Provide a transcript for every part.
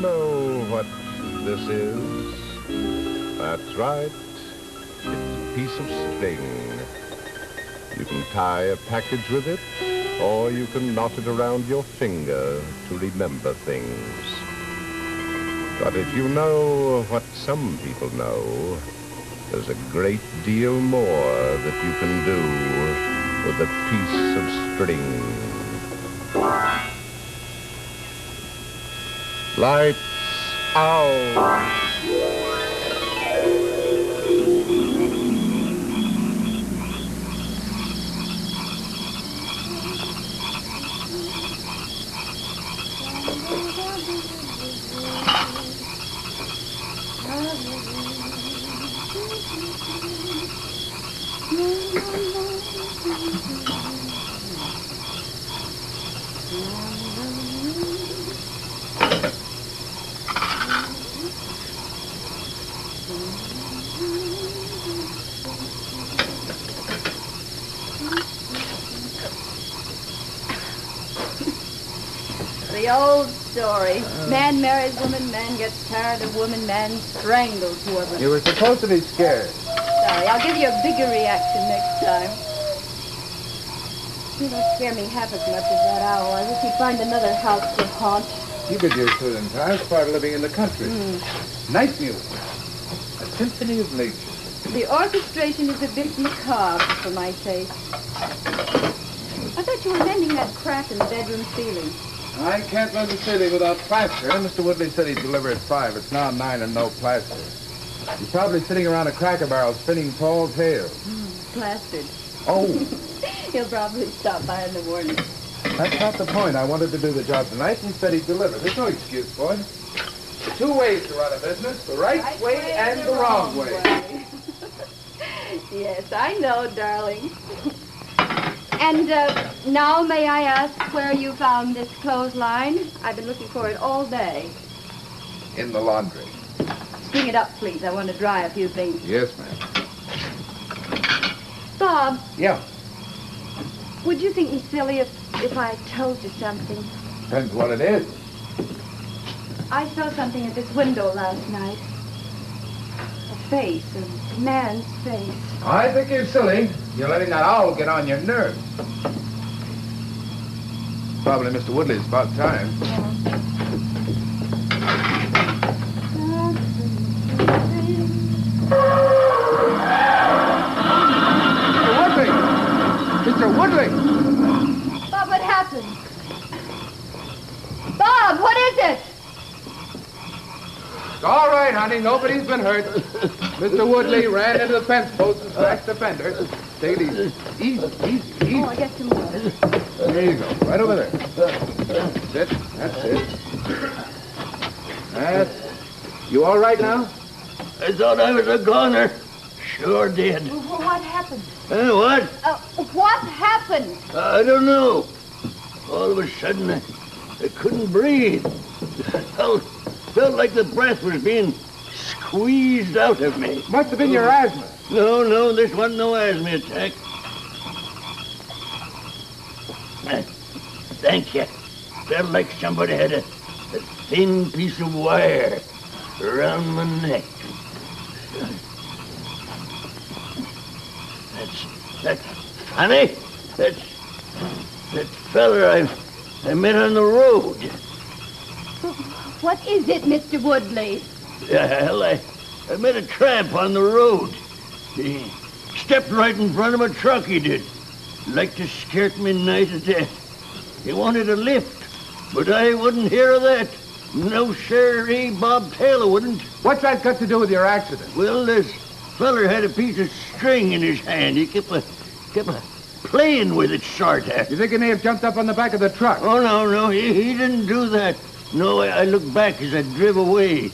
know what this is? That's right. It's a piece of string. You can tie a package with it, or you can knot it around your finger to remember things. But if you know what some people know, there's a great deal more that you can do with a piece of string. Lights out. The old story. Man marries woman, man gets tired of woman, man strangles woman. You were supposed to be scared. Sorry, I'll give you a bigger reaction next time. You don't scare me half as much as that owl. I wish he'd find another house to haunt. You could use it in time. It's part of living in the country. Night music. A symphony of nature. The orchestration is a bit macabre for my taste. I thought you were mending that crack in the bedroom ceiling. I can't run the ceiling without plaster. Mr. Woodley said he'd deliver at 5. It's now 9 and no plaster. He's probably sitting around a Cracker Barrel spinning tall tales. Plastered. Oh. He'll probably stop by in the morning. That's not the point. I wanted to do the job tonight, and he said he'd deliver. There's no excuse for it. There are 2 ways to run a business, the right way and the wrong way. Yes, I know, darling. And now may I ask where you found this clothesline? I've been looking for it all day. In the laundry. Bring it up, please. I want to dry a few things. Yes, ma'am. Bob. Yeah. Would you think me silly if I told you something? Depends what it is. I saw something at this window last night. A face, a man's face. I think you're silly. You're letting that owl get on your nerves. Probably Mr. Woodley's about time. Mr. Woodley! Bob, what happened? Bob, what is it? It's all right, honey. Nobody's been hurt. Mr. Woodley ran into the fence post and smashed the fender. Take it easy. Easy. Oh, I got some more. There you go. Right over there. That's it. You all right now? I thought I was a goner. Sure did. Well, what happened? What? What happened? I don't know. All of a sudden, I couldn't breathe. Felt like the breath was being squeezed out of me. Must have been your asthma. No, this wasn't no asthma attack. Thank you. Felt like somebody had a thin piece of wire around my neck. That's funny. That feller I met on the road. What is it, Mr. Woodley? Well, I met a tramp on the road. He stepped right in front of my truck, he did. Like to scare me nigh to death. He wanted a lift, but I wouldn't hear of that. No, sirree, Bob Taylor wouldn't. What's that got to do with your accident? Well, this feller had a piece of string in his hand. He kept playing with it, sort of. You think he may have jumped up on the back of the truck? Oh, no, he didn't do that. No, I looked back as I drove away.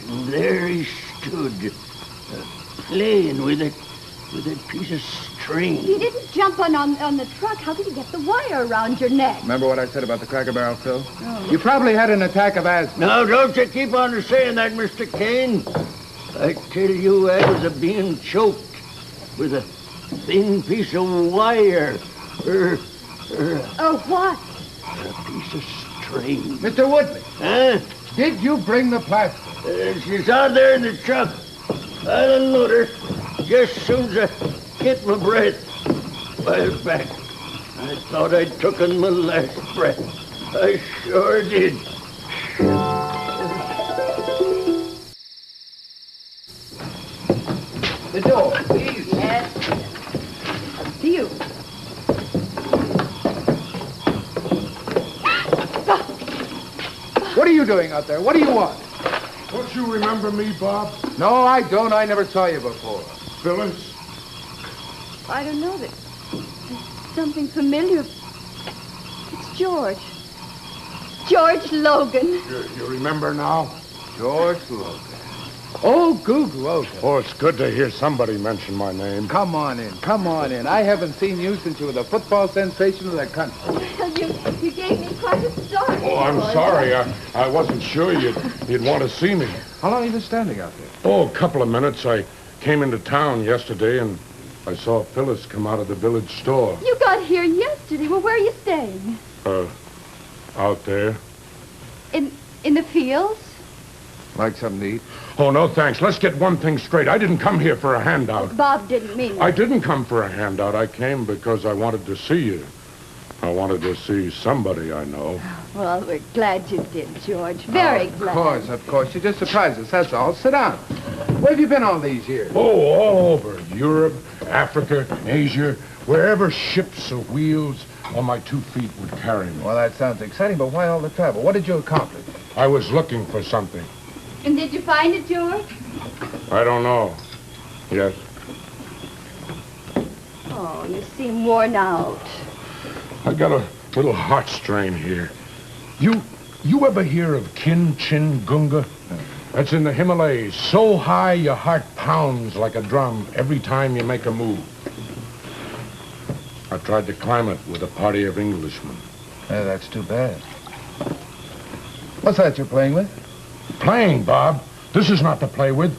And there he stood, playing with that piece of string. He didn't jump on the truck. How did he get the wire around your neck? Remember what I said about the Cracker Barrel, Phil? Oh. You probably had an attack of asthma. No, don't you keep on saying that, Mr. Kane. I tell you, I was being choked with a thin piece of wire. Oh, what? A piece of train. Mr. Woodley, Huh? did you bring the plaster? She's out there in the truck. I'll unload her just as soon as I get my breath. A while back, I thought I'd taken my last breath. I sure did. The door, please. Yes. See you. What are you doing out there? What do you want? Don't you remember me, Bob? No, I don't. I never saw you before. Phyllis? I don't know that. There's something familiar. It's George. George Logan. You remember now? George Logan. Oh, Goog Logan. Oh, it's good to hear somebody mention my name. Come on in. Come on in. I haven't seen you since you were the football sensation of the country. You gave me quite a start. Oh, I'm sorry. I wasn't sure you'd want to see me. How long have you been standing out there? Oh, a couple of minutes. I came into town yesterday and I saw Phyllis come out of the village store. You got here yesterday. Well, where are you staying? Out there. In the fields? Like something to eat? Oh, no, thanks. Let's get one thing straight. I didn't come here for a handout. Bob didn't mean that. I didn't come for a handout. I came because I wanted to see you. I wanted to see somebody I know. Well, we're glad you did, George. Very glad. Of course. You just surprised us, that's all. Sit down. Where have you been all these years? Oh, all over. Europe, Africa, Asia, wherever ships or wheels on my 2 feet would carry me. Well, that sounds exciting, but why all the travel? What did you accomplish? I was looking for something. And did you find it, George? I don't know. Yes. Oh, you seem worn out. I got a little heart strain here. You ever hear of Kinchingunga? That's in the Himalayas. So high your heart pounds like a drum every time you make a move. I tried to climb it with a party of Englishmen. Yeah, that's too bad. What's that you're playing with? Playing, Bob. This is not to play with.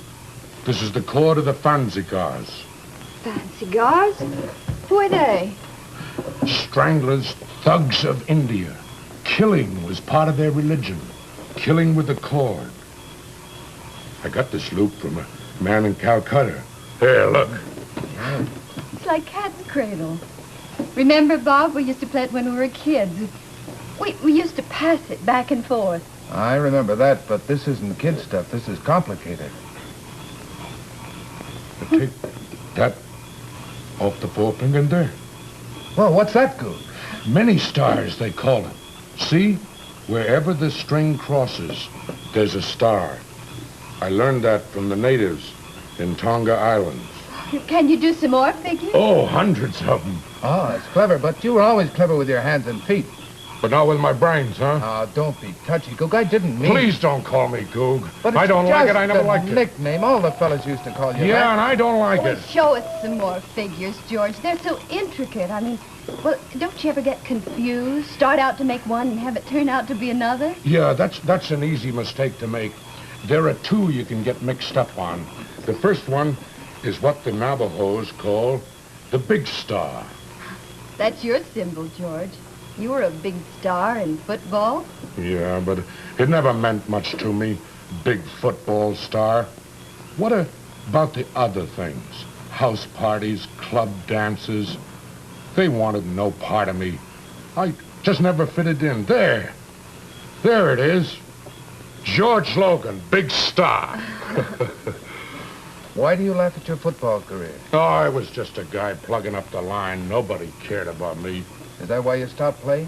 This is the chord of the fanzicars. Fancy cigars? Who are they? Stranglers, thugs of India. Killing was part of their religion. Killing with the cord. I got this loop from a man in Calcutta. Here, look. It's like cat's cradle. Remember, Bob, we used to play it when we were kids. We used to pass it back and forth. I remember that, but this isn't kid stuff. This is complicated. Take that off the forefinger there. Well, what's that, Goog? Many stars, they call it. See? Wherever the string crosses, there's a star. I learned that from the natives in Tonga Islands. Can you do some more figures? Oh, hundreds of them. Oh, that's clever, but you were always clever with your hands and feet. But not with my brains, huh? Oh, don't be touchy, Goog. I didn't mean... Please don't call me Goog. But I don't like it. I never it's liked a it. nickname. All the fellas used to call you Yeah, that. and I don't like Well, it. show us some more figures, George. They're so intricate. I mean, well, don't you ever get confused? Start out to make one and have it turn out to be another? Yeah, that's an easy mistake to make. There are two you can get mixed up on. The first one is what the Navajos call the big star. That's your symbol, George. You were a big star in football. Yeah, but it never meant much to me, big football star. What about the other things? House parties, club dances. They wanted no part of me. I just never fitted in. There it is. George Logan, big star. Why do you laugh at your football career? Oh, I was just a guy plugging up the line. Nobody cared about me. Is that why you stopped playing?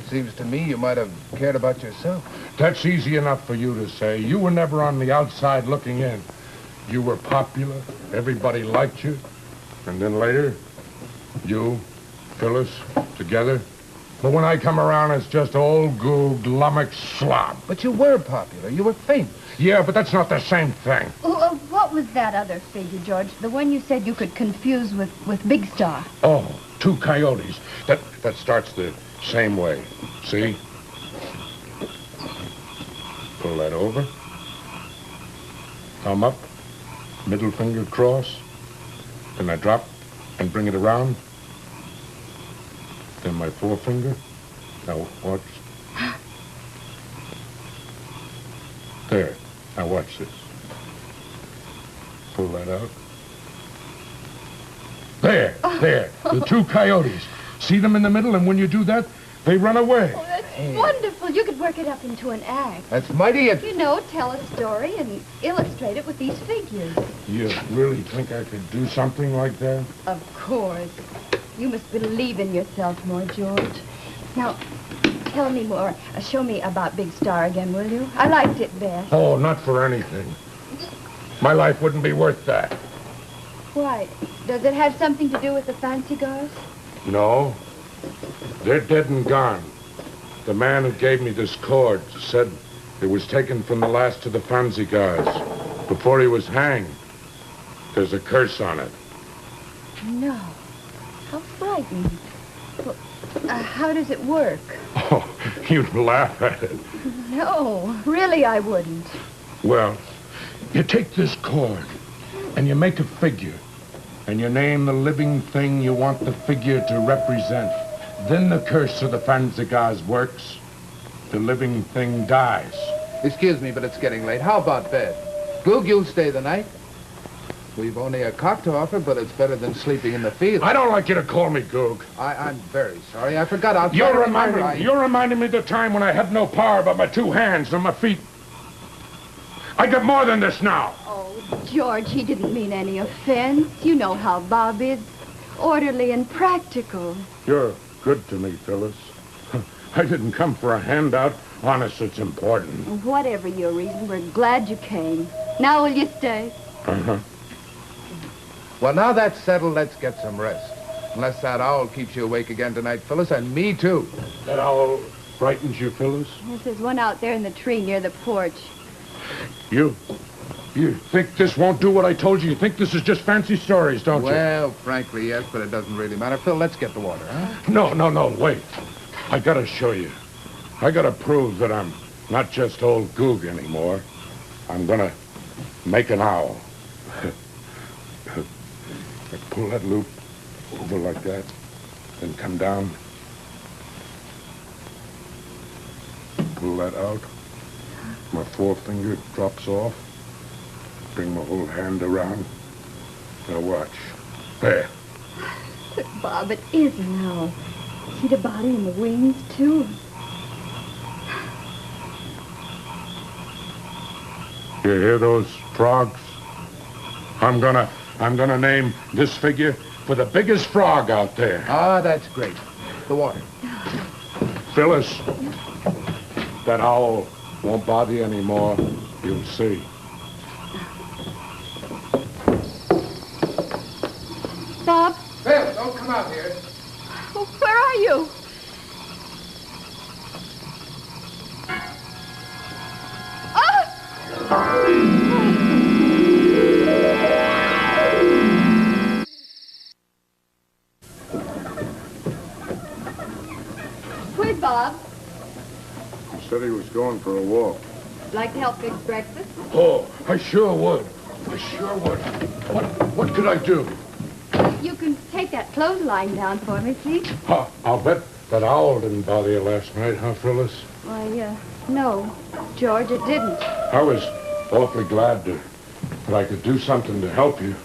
Seems to me you might have cared about yourself. That's easy enough for you to say. You were never on the outside looking in. You were popular. Everybody liked you. And then later, you, Phyllis, together. But when I come around, it's just old Goog, lummox, slob. But you were popular. You were famous. Yeah, but that's not the same thing. What was that other figure, George? The one you said you could confuse with Big Star. Oh, two coyotes. That starts the same way. See? Pull that over. Thumb up. Middle finger cross. Then I drop and bring it around. Then my forefinger. Now watch. There. Now watch this. Pull that out. There. The two coyotes. See them in the middle, and when you do that, they run away. Oh, that's wonderful. You could work it up into an act. That's mighty. You know, tell a story and illustrate it with these figures. You really think I could do something like that? Of course. You must believe in yourself more, George. Now, tell me more. Show me about Big Star again, will you? I liked it best. Oh, not for anything. My life wouldn't be worth that. Why? Does it have something to do with the fancy girls? No. They're dead and gone. The man who gave me this cord said it was taken from the last of the fancy guys before he was hanged. There's a curse on it. No. How frightening. Well, how does it work? Oh, you'd laugh at it. No, really I wouldn't. Well, you take this cord and you make a figure and you name the living thing you want the figure to represent. Then the curse of the Fanzigaz works. The living thing dies. Excuse me, but it's getting late. How about bed? Goog, you'll stay the night. We've only a cot to offer, but it's better than sleeping in the field. I don't like you to call me Goog. I'm very sorry. I forgot. I'll You're reminding me of the time when I had no power but my two hands and my feet. I got more than this now. Oh, George, he didn't mean any offense. You know how Bob is. Orderly and practical. You're good to me, Phyllis. I didn't come for a handout. Honest, it's important. Whatever your reason, we're glad you came. Now will you stay? Uh-huh. Well, now that's settled, let's get some rest. Unless that owl keeps you awake again tonight, Phyllis, and me too. That owl frightens you, Phyllis? Yes, there's one out there in the tree near the porch. You think this won't do what I told you? You think this is just fancy stories, don't you? Well, frankly, yes, but it doesn't really matter. Phil, let's get the water, huh? No, wait. I gotta show you. I gotta prove that I'm not just old Goog anymore. I'm gonna make an owl. Pull that loop over like that, then come down. Pull that out. My forefinger drops off. Bring my whole hand around. Now watch. There. But, Bob, it is an owl. See the body and the wings, too? You hear those frogs? I'm gonna name this figure for the biggest frog out there. Ah, that's great. The water. Phyllis, that owl won't bother you anymore. You'll see. Bob? Phil, don't come out here. Oh, where are you? Where's Bob? He said he was going for a walk. Like to help fix breakfast? Oh, I sure would. What could I do? You can take that clothesline down for me, please. I'll bet that owl didn't bother you last night, huh, Phyllis? Why, no, George, it didn't. I was awfully glad that I could do something to help you.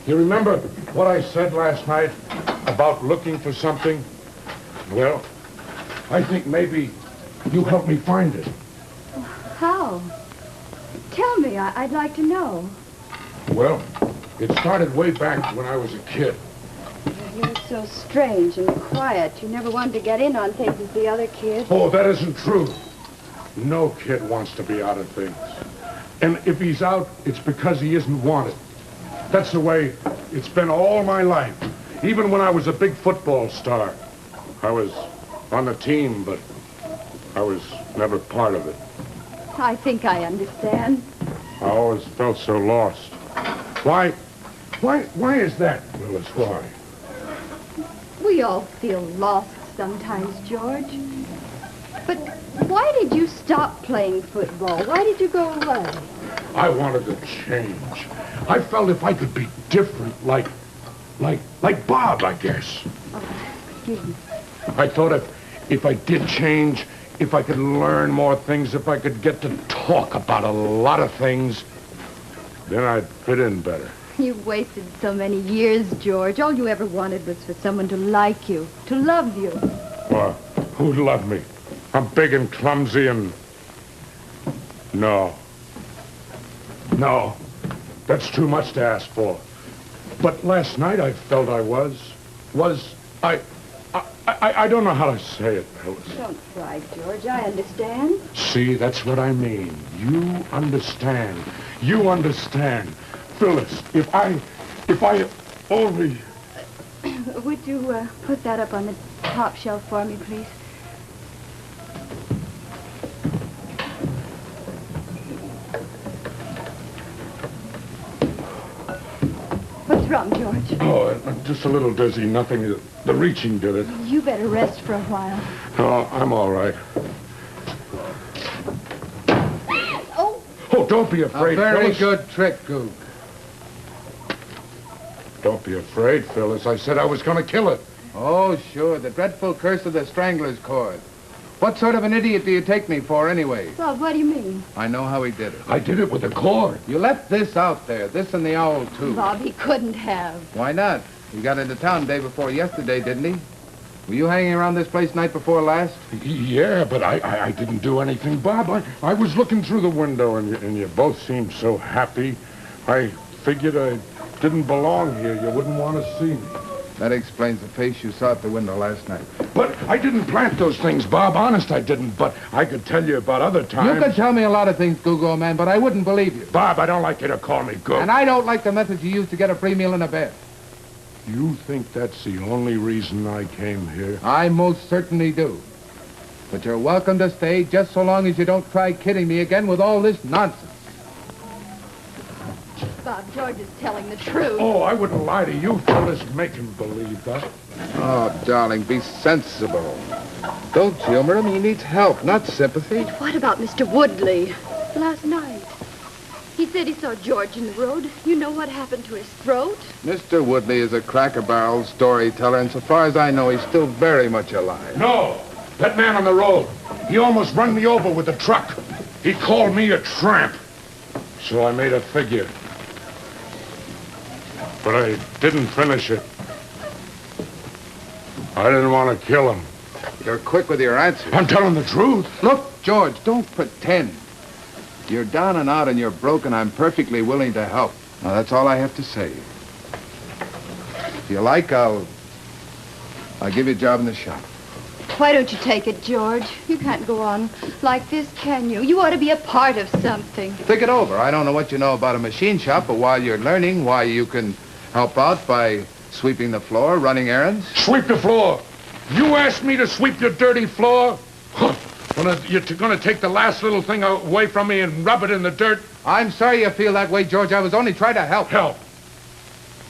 You remember what I said last night about looking for something? Well, I think maybe you help me find it. How? Tell me, I'd like to know. Well, it started way back when I was a kid. You're so strange and quiet. You never wanted to get in on things as the other kids. Oh, that isn't true. No kid wants to be out of things. And if he's out, it's because he isn't wanted. That's the way it's been all my life. Even when I was a big football star. I was on the team, but I was never part of it. I think I understand. I always felt so lost. Why is that, Willis? Why? We all feel lost sometimes, George. But why did you stop playing football? Why did you go away? I wanted to change. I felt if I could be different, like Bob, I guess. Oh, excuse me. I thought if I did change, if I could learn more things, if I could get to talk about a lot of things, then I'd fit in better. You've wasted so many years, George. All you ever wanted was for someone to like you, to love you. Well, who'd love me? I'm big and clumsy and... No. No. That's too much to ask for. But last night I felt I was... I don't know how to say it, Phyllis. Don't cry, George. I understand. See, that's what I mean. You understand. You understand. Phyllis, if I only... Would you put that up on the top shelf for me, please? What's wrong, George? Oh, I'm just a little dizzy. Nothing. The reaching did it. You better rest for a while. Oh, I'm all right. Oh! Oh, don't be afraid, A very Phyllis. good trick, Goog. Don't be afraid, Phyllis. I said I was going to kill it. Oh, sure, the dreadful curse of the strangler's cord. What sort of an idiot do you take me for, anyway? Well, what do you mean? I know how he did it. I did it with a cord. You left this out there, this and the owl, too. Bob, he couldn't have. Why not? He got into town day before yesterday, didn't he? Were you hanging around this place night before last? Yeah, but I didn't do anything, Bob. I was looking through the window, and you both seemed so happy. I figured I didn't belong here. You wouldn't want to see me. That explains the face you saw at the window last night. But I didn't plant those things, Bob. Honest, I didn't. But I could tell you about other times. You could tell me a lot of things, Google man, but I wouldn't believe you. Bob, I don't like you to call me Goog. And I don't like the methods you use to get a free meal and a bed. You think that's the only reason I came here? I most certainly do. But you're welcome to stay just so long as you don't try kidding me again with all this nonsense. Bob, George is telling the truth. Oh, I wouldn't lie to you, Phyllis. Make him believe that. Oh, darling, be sensible. Don't humor him. He needs help, not sympathy. What about Mr. Woodley? Last night. He said he saw George in the road. You know what happened to his throat? Mr. Woodley is a cracker barrel storyteller, and so far as I know, he's still very much alive. No! That man on the road. He almost run me over with the truck. He called me a tramp. So I made a figure. But I didn't finish it. I didn't want to kill him. You're quick with your answers. I'm telling the truth. Look, George, don't pretend. You're down and out and you're broken. I'm perfectly willing to help. Now, that's all I have to say. If you like, I'll give you a job in the shop. Why don't you take it, George? You can't go on like this, can you? You ought to be a part of something. Think it over. I don't know what you know about a machine shop, but while you're learning, why you can help out by sweeping the floor, running errands. Sweep the floor. You asked me to sweep your dirty floor? You're going to take the last little thing away from me and rub it in the dirt? I'm sorry you feel that way, George. I was only trying to help. Help?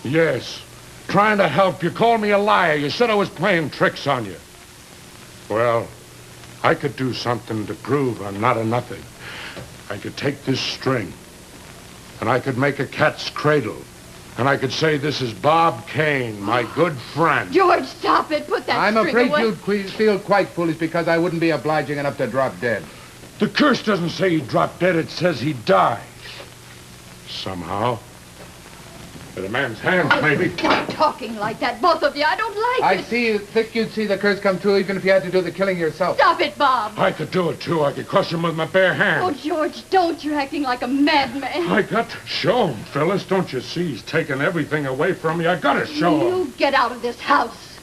Yes. Trying to help. You called me a liar. You said I was playing tricks on you. Well, I could do something to prove I'm not a nothing. I could take this string, and I could make a cat's cradle, and I could say, this is Bob Kane, my good friend. George, stop it. Put that I'm string afraid away. you'd feel quite foolish because I wouldn't be obliging enough to drop dead. The curse doesn't say he dropped dead. It says he died. Somehow. At a man's hands, maybe. Stop talking like that, both of you. I don't like it. Think you'd see the curse come true even if you had to do the killing yourself. Stop it, Bob. I could do it, too. I could crush him with my bare Oh, hands. George, don't. You're acting like a madman. I got to show him, Phyllis. Don't you see? He's taking everything away from me. I got to show him. You get out of this house.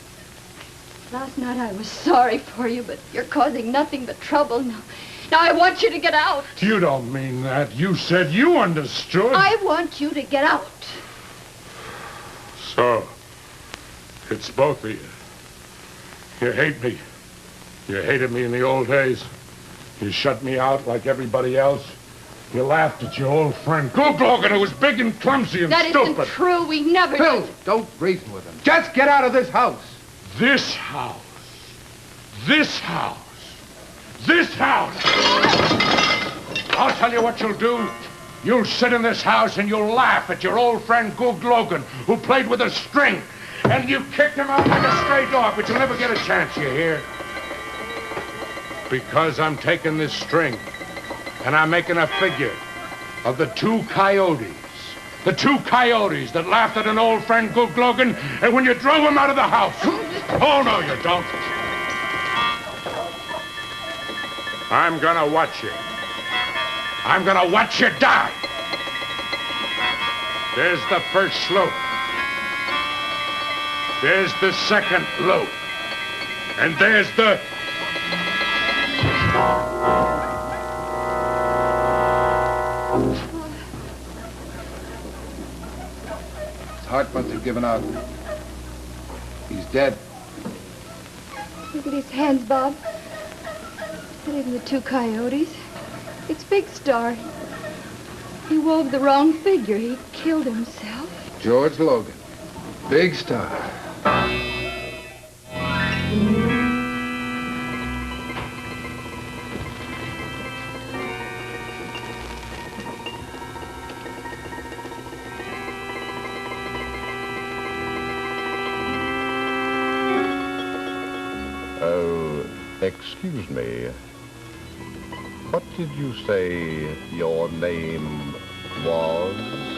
Last night I was sorry for you, but you're causing nothing but trouble now. Now I want you to get out. You don't mean that. You said you understood. I want you to get out. So, it's both of you. You hate me. You hated me in the old days. You shut me out like everybody else. You laughed at your old friend, Goog Logan, who was big and clumsy and That stupid. isn't true. We never... Phil, don't reason with him. Just get out of this house. This house. This house. This house. I'll tell you what you'll do. You'll sit in this house and you'll laugh at your old friend Goog Logan, who played with a string. And you kicked him out like a stray dog, but you'll never get a chance, you hear? Because I'm taking this string and I'm making a figure of the two coyotes. The two coyotes that laughed at an old friend, Gook Logan, and when you drove him out of the house. Oh, no, you don't. I'm gonna watch you. I'm gonna watch you die. There's the first slope. There's the second lope. And there's the... His heart must have given out. He's dead. Look at his hands, Bob. It isn't the two coyotes. It's Big Star. He wove the wrong figure. He killed himself. George Logan. Big Star. Oh, excuse me. What did you say your name was?